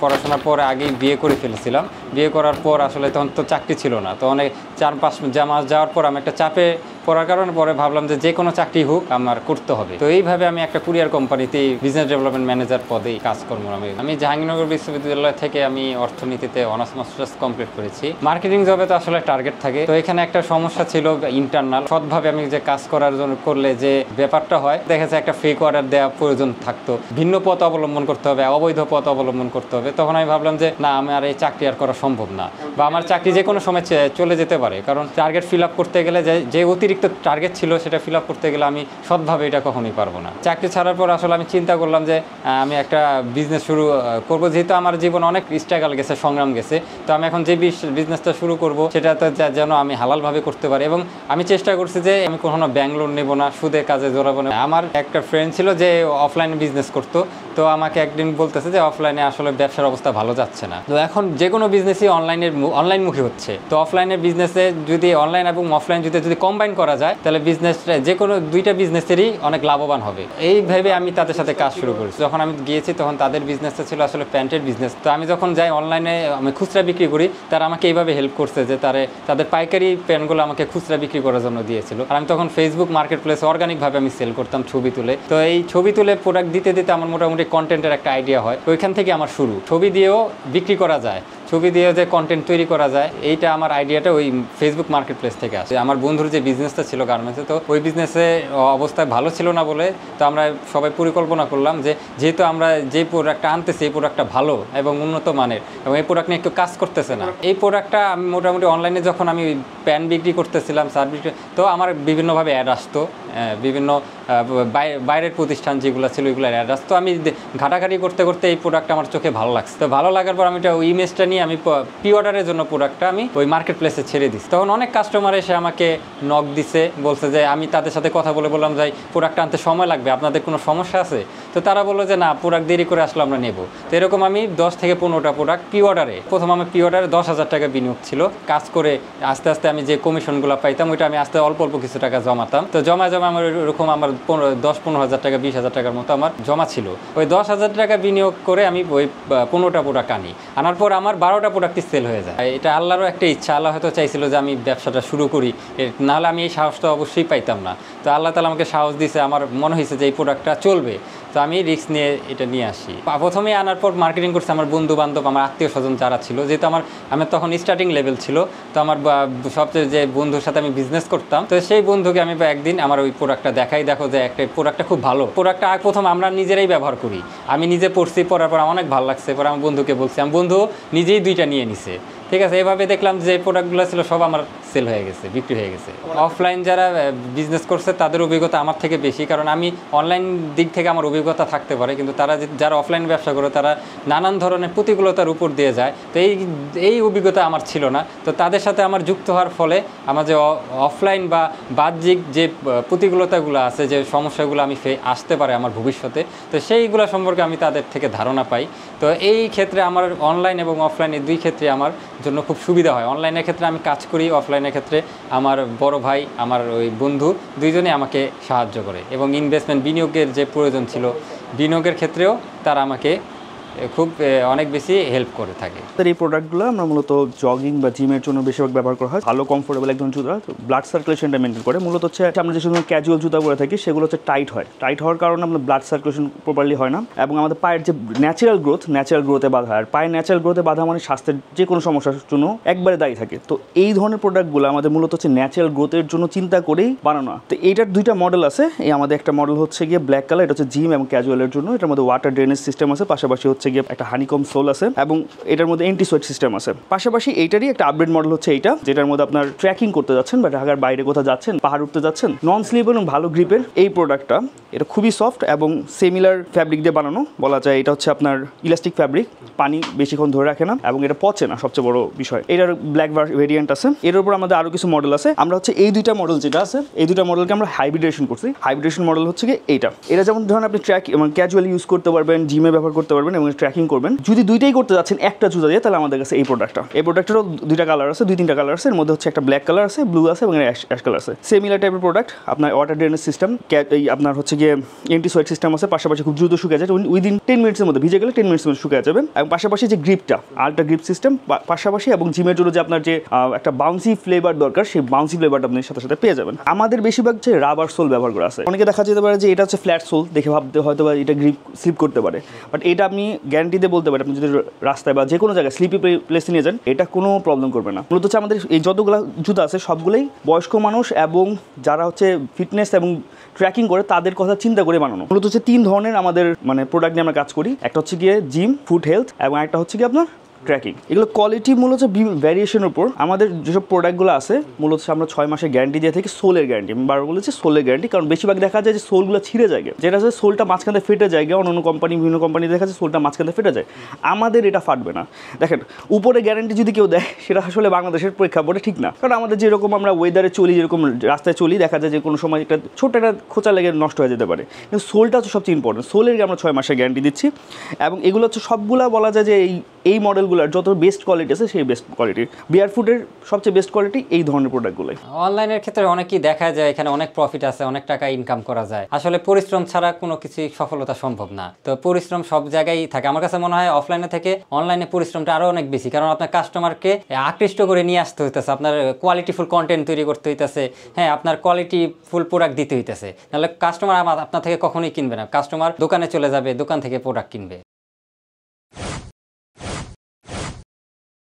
পড়াশোনার পরে আগেই বিয়ে করে ফেলেছিলাম। বিয়ে করার পর আসলে তখন তো চাকরি ছিল না, তো অনেক 4-5 মাস যাওয়ার পর আমি একটা চাপে পড়ার কারণে পরে ভাবলাম যে কোনো চাকরি হোক আমার করতে হবে। তো এইভাবে আমি একটা কুরিয়ার কোম্পানিতে বিজনেস ডেভেলপমেন্ট ম্যানেজার পদেই কাজ করবো। আমি জাহাঙ্গীরনগর বিশ্ববিদ্যালয় থেকে আমি অর্থনীতিতে অনার্স মাস্টার্স কমপ্লিট করেছি। মার্কেটিং জবে তো আসলে টার্গেট থাকে, তো এখানে একটা সমস্যা ছিল ইন্টারনাল। সৎভাবে আমি যে কাজ করার জন্য করলে যে ব্যাপারটা হয়, দেখা যাচ্ছে একটা ফেক অর্ডার দেওয়া প্রয়োজন থাকতো, ভিন্ন পথ অবলম্বন করতে হবে, অবৈধ পথ অবলম্বন করতে হবে। তখন আমি ভাবলাম যে না, আমার এই চাকরি আর করা সম্ভব না, বা আমার চাকরি যে কোনো সময় চলে যেতে পারে। কারণ টার্গেট ফিল আপ করতে গেলে যে অতিরিক্ত টার্গেট ছিল সেটা ফিল আপ করতে গেলে আমি সৎভাবে এটা কখনোই পারবো না। চাকরি ছাড়ার পর আসলে আমি চিন্তা করলাম যে আমি একটা বিজনেস শুরু করবো। যেহেতু আমার জীবন অনেক স্ট্রাগল গেছে, সংগ্রাম গেছে, তো আমি এখন যে বিজনেসটা শুরু করব সেটাতে যেন আমি হালালভাবে করতে পারি। এবং আমি চেষ্টা করছি যে আমি কখনো ব্যাংক লোন নেব না, সুদে কাজে জড়াবো না। আমার একটা ফ্রেন্ড ছিল যে অফলাইনে বিজনেস করতো, তো আমাকে একদিন বলতেছে যে অফলাইনে আসলে ব্যবসার অবস্থা ভালো যাচ্ছে না। তো এখন যে কোনো বিজনেসই অনলাইনমুখী হচ্ছে। তো অফলাইনের বিজনেসে যদি অনলাইন এবং অফলাইন যদি কম্বাইন করা যায়, তাহলে বিজনেসটা যে কোনো দুইটা বিজনেসেরই অনেক লাভবান হবে। এইভাবে আমি তাদের সাথে কাজ শুরু করেছি। যখন আমি গিয়েছি তখন তাদের বিজনেসটা ছিল আসলে প্যান্টের বিজনেস। তো আমি যখন যাই অনলাইনে আমি খুচরা বিক্রি করি, তারা আমাকে এইভাবে হেল্প করছে যে তাদের পাইকারি প্যান্টগুলো আমাকে খুচরা বিক্রি করার জন্য দিয়েছিল। আর আমি তখন ফেসবুক মার্কেট প্লেসে অর্গানিকভাবে আমি সেল করতাম ছবি তুলে। তো এই ছবি তুলে প্রোডাক্ট দিতে দিতে আমার মোটামুটি কন্টেন্টের একটা আইডিয়া হয়। ওইখান থেকে আমার শুরু। ছবি দিয়েও বিক্রি করা যায়, ছবি দিয়ে যে কন্টেন্ট তৈরি করা যায়, এইটা আমার আইডিয়াটা ওই ফেসবুক মার্কেট প্লেস থেকে আসে। আমার বন্ধুর যে বিজনেসটা ছিল গার্মেন্টসে, তো ওই বিজনেসে অবস্থায় ভালো ছিল না বলে তো আমরা সবাই পরিকল্পনা করলাম যে যেহেতু আমরা যে প্রোডাক্টটা আনতেছি এই প্রোডাক্টটা ভালো এবং উন্নত মানের, এবং এই প্রোডাক্ট নিয়ে একটু কাজ করতেছে না। এই প্রোডাক্টটা আমি মোটামুটি অনলাইনে যখন আমি প্যান বিক্রি করতেছিলাম, শার্ট বিক্রি, তো আমার বিভিন্নভাবে অ্যাড আসতো, বিভিন্ন বাইরের প্রতিষ্ঠান যেগুলো ছিল ওইগুলো অ্যাড আসতো। আমি ঘাটাঘাটি করতে করতে এই প্রোডাক্ট আমার চোখে ভালো লাগছে। তো ভালো লাগার পর আমি ওই ইমেজটা নিয়ে আমি প্রি অর্ডারের জন্য প্রোডাক্টটা আমি ওই মার্কেট প্লেসে ছেড়ে দিচ্ছি। তখন অনেক কাস্টমার এসে আমাকে নক দিছে, বলছে যে আমি তাদের সাথে কথা বললাম যে প্রোডাক্টটা আনতে সময় লাগবে, আপনাদের কোনো সমস্যা আছে? তো তারা বললো যে না, প্রোডাক্ট দেরি করে আসলে আমরা নেব। তো এরকম আমি 10 থেকে 15টা প্রোডাক্ট প্রি অর্ডারে, প্রথম আমার প্রি অর্ডারে 10,000 টাকা বিনিয়োগ ছিল। কাজ করে আস্তে আস্তে আমি যে কমিশনগুলো পাইতাম ওইটা আমি আস্তে অল্প কিছু টাকা জমাতাম। তো জমা আমার এরকম আমার 10-15,000 টাকা 20,000 টাকার মতো আমার জমা ছিল। ওই 10,000 টাকা বিনিয়োগ করে আমি ওই 15টা প্রোডাক্ট আনি। আনার পর আমার 12টা প্রোডাক্টই সেল হয়ে যায়। এটা আল্লাহরও একটা ইচ্ছা। আল্লাহ হয়তো চাইছিল যে আমি ব্যবসাটা শুরু করি, নাহলে আমি এই সাহসটা অবশ্যই পাইতাম না। তো আল্লাহ তাআলা আমাকে সাহস দিয়েছে, আমার মনে হয়েছে যে এই প্রোডাক্টটা চলবে, তো আমি রিস্ক নিয়ে এটা নিয়ে আসি। প্রথমে আনার পর মার্কেটিং করছে আমার বন্ধু বান্ধব, আমার আত্মীয় স্বজন যারা ছিল। যেহেতু আমার তখন স্টার্টিং লেভেল ছিল, তো আমার সবচেয়ে যে বন্ধুর সাথে আমি বিজনেস করতাম, তো সেই বন্ধুকে আমি একদিন আমার ওই প্রোডাক্টটা দেখাই, দেখো যে একটা প্রোডাক্টটা খুব ভালো। প্রোডাক্টটা প্রথম আমরা নিজেরাই ব্যবহার করি, আমি নিজে পড়ছি, পড়ার পর অনেক ভালো লাগছে। পরে আমার বন্ধুকে বলছি, আমার বন্ধু নিজেই 2টা নিয়ে নিছে। ঠিক আছে, এভাবে দেখলাম যে প্রোডাক্টগুলো ছিল সব আমার সেল হয়ে গেছে, বিক্রি হয়ে গেছে। অফলাইন যারা বিজনেস করছে তাদের অভিজ্ঞতা আমার থেকে বেশি, কারণ আমি অনলাইন দিক থেকে আমার অভিজ্ঞতা থাকতে পারে, কিন্তু যারা অফলাইন ব্যবসা করে তারা নানান ধরনের প্রতিকূলতার উপর দিয়ে যায়। তো এই অভিজ্ঞতা আমার ছিল না। তো তাদের সাথে আমার যুক্ত হওয়ার ফলে আমার যে অফলাইন বা বাহ্যিক যে প্রতিকূলতাগুলো আছে, যে সমস্যাগুলো আমি আসতে পারে আমার ভবিষ্যতে, তো সেইগুলো সম্পর্কে আমি তাদের থেকে ধারণা পাই। তো এই ক্ষেত্রে আমার অনলাইন এবং অফলাইন এই দুই ক্ষেত্রে আমার জন্য খুব সুবিধা হয়। অনলাইনের ক্ষেত্রে আমি কাজ করি, অফলাইনের ক্ষেত্রে আমার বড় ভাই, আমার ওই বন্ধু, দুইজনে আমাকে সাহায্য করে। এবং ইনভেস্টমেন্ট, বিনিয়োগের যে প্রয়োজন ছিল, বিনিয়োগের ক্ষেত্রেও তারা আমাকে খুব অনেক বেশি হেল্প করে থাকে। এই প্রোডাক্টগুলো আমরা মূলত জগিং বা জিমের জন্য বেশিরভাগ ব্যবহার করা হয়। ভালো কমফোর্টেবল একজন জুতা, ব্লাড সার্কুলেশনটা মেনটেন করে। মূলত হচ্ছে আমরা যে সময় ক্যাজুয়াল জুতা পরে থাকি সেগুলো হচ্ছে টাইট হয়। টাইট হওয়ার কারণে আমাদের ব্লাড সার্কুলেশন প্রপারলি হয় না, এবং আমাদের পায়ের যে ন্যাচারাল গ্রোথে বাধা হয়। আর পায়ের ন্যাচারাল গ্রোথে বাধা মানে স্বাস্থ্যের যে কোনো সমস্যার জন্য একবারে দায়ী থাকে। তো এই ধরনের প্রোডাক্টগুলো আমাদের মূলত হচ্ছে ন্যাচারাল গ্রোথের জন্য চিন্তা করেই বানানো। তো এইটার 2টা মডেল আছে। এই আমাদের একটা মডেল হচ্ছে গিয়ে ব্ল্যাক কালার, এটা হচ্ছে জিম এবং ক্যাজুয়ালের জন্য। এটার মধ্যে ওয়াটার ড্রেনেজ সিস্টেম আছে, পাশাপাশি হচ্ছে গিয়ে একটা হানিকম সোল আছে, এবং এটার মধ্যে এন্টি সোয়েট সিস্টেম আছে। পাশাপাশি এইটারই একটা আপডেট মডেল হচ্ছে এইটা, যেটার মধ্যে আপনার ট্রেকিং করতে যাচ্ছেন বা ঢাকার বাইরে কোথাও যাচ্ছেন, পাহাড় উঠতে যাচ্ছেন, নন স্লিপ এবং ভালো গ্রিপের এই প্রোডাক্টটা। এটা খুবই সফট এবং সিমিলার ফ্যাব্রিক দিয়ে বানানো বলা যায়। এটা হচ্ছে আপনার ইলাস্টিক ফ্যাব্রিক, পানি বেশিক্ষণ ধরে রাখে না এবং এটা পচে না, সবচেয়ে বড় বিষয়। এটার ব্ল্যাক ভেরিয়েন্ট আছে। এর উপর আমাদের আরও কিছু মডেল আছে। আমরা হচ্ছে এই 2টা মডেল যেটা আছে, এই 2টা মডেলকে আমরা হাইব্রিডেশন করছি। হাইব্রিডেশন মডেল হচ্ছে কি এটা যেমন ধরুন আপনি ট্র্যাক এবং ক্যাজুয়ালি ইউজ করতে পারবেন, জিমে ব্যবহার করতে পারবেন, এবং ট্র্যাকিং করবেন। যদি দুইটাই করতে যাচ্ছেন একটা জুতা দিয়ে, তাহলে আমাদের কাছে এই প্রোডাক্টেরও দুইটা কালার আছে, 2-3টা কালার আছে। এর মধ্যে হচ্ছে একটা ব্ল্যাক কালার আছে, ব্লু আছে এবং অ্যাশ কালার আছে। সিমিলার টাইপের প্রোডাক্ট, আপনার ওয়াটার ড্রেনেজ সিস্টেম, আপনার হচ্ছে গিয়ে এন্টি সোয়েট সিস্টেম আছে, পাশাপাশি খুব দ্রুত শুকিয়ে যায়, উইদিন 10 মিনিটসের মধ্যে, ভিজে গেলে 10 মিনিটসের মধ্যে শুকিয়ে যাবে। এবং পাশাপাশি যে গ্রিপটা, আল্ট্রা গ্রিপ সিস্টেম পাশাপাশি, এবং জিমের জন্য যে আপনার যে একটা বাউন্সি ফ্লেভার দরকার, সেই বাউন্সি ফ্লেভারটা আপনি সাথে সাথে পেয়ে যাবেন। আমাদের বেশিরভাগ যে রাবার সোল ব্যবহার করা আছে। অনেকে দেখা যেতে পারে যে এটা হচ্ছে ফ্ল্যাট সোল, দেখে ভাবতে হয়তো বা এটা গ্রিপ স্লিপ করতে পারে, বাট এটা আপনি গ্যারান্টি দিয়ে বলতে পারেন, আপনি যদি রাস্তায় বা যে কোনো জায়গায় স্লিপি প্লেসে নিয়ে যান, এটা কোনো প্রবলেম করবে না। মূলত হচ্ছে আমাদের এই যতগুলো জুতা আছে সবগুলোই বয়স্ক মানুষ এবং যারা হচ্ছে ফিটনেস এবং ট্র্যাকিং করে তাদের কথা চিন্তা করে বানানো। মূলত হচ্ছে 3 ধরনের আমাদের মানে প্রোডাক্ট নিয়ে আমরা কাজ করি। একটা হচ্ছে গিয়ে জিম, ফুড হেলথ, এবং একটা হচ্ছে গিয়ে আপনার ট্র্যাকিং। এগুলো কোয়ালিটি মূলত ভ্যারিয়েশনের উপর। আমাদের যেসব প্রোডাক্টগুলো আছে মূলত আমরা 6 মাসের গ্যারান্টি দিয়ে থাকি, সোলের গ্যারান্টি। আমি বারবার বলেছি সোলের গ্যারান্টি, কারণ বেশিরভাগ দেখা যায় যে সোলগুলো ছিঁড়ে যায়, যেটা হচ্ছে সোলটা মাঝখানে ফেটে যায়। অন্য কোম্পানি, বিভিন্ন কোম্পানি দেখা যায় সোলটা মাঝখানে ফেটে যায়, আমাদের এটা ফাটবে না। দেখেন, উপরে গ্যারান্টি যদি কেউ দেয়, সেটা আসলে বাংলাদেশের প্রেক্ষাপটে ঠিক না। কারণ আমাদের যেরকম আমরা ওয়েদারে চলি, যেরকম রাস্তায় চলি, দেখা যায় যে কোনো সময় একটা ছোট একটা খোঁচা লেগে নষ্ট হয়ে যেতে পারে। কিন্তু সোলটা হচ্ছে সবচেয়ে ইম্পর্টেন্ট। সোলের আমরা 6 মাসের গ্যারান্টি দিচ্ছি, এবং এগুলো হচ্ছে সবগুলা বলা যায় যে এই মডেলগুলোর যত বেস্ট কোয়ালিটি আছে সেই বেস্ট কোয়ালিটি। বিয়ার ফুডের সবচেয়ে বেস্ট কোয়ালিটি এই ধরনের প্রোডাক্টগুলোই। অনলাইনের ক্ষেত্রে অনেকেই দেখা যায় এখানে অনেক প্রফিট আছে, অনেক টাকা ইনকাম করা যায়। আসলে পরিশ্রম ছাড়া কোনো কিছুই সফলতা সম্ভব না। তো পরিশ্রম সব জায়গায় থাকে। আমার কাছে মনে হয় অফলাইনে থেকে অনলাইনে পরিশ্রমটা আরো অনেক বেশি, কারণ আপনার কাস্টমারকে আকৃষ্ট করে নিয়ে আসতে হইতেছে, আপনার কোয়ালিটিফুল কন্টেন্ট তৈরি করতে হইতেছে, হ্যাঁ, আপনার কোয়ালিটিফুল প্রোডাক্ট দিতে হইতেছে। নাহলে কাস্টমার আপনার থেকে কখনোই কিনবে না। কাস্টমার দোকানে চলে যাবে, দোকান থেকে প্রোডাক্ট কিনবে।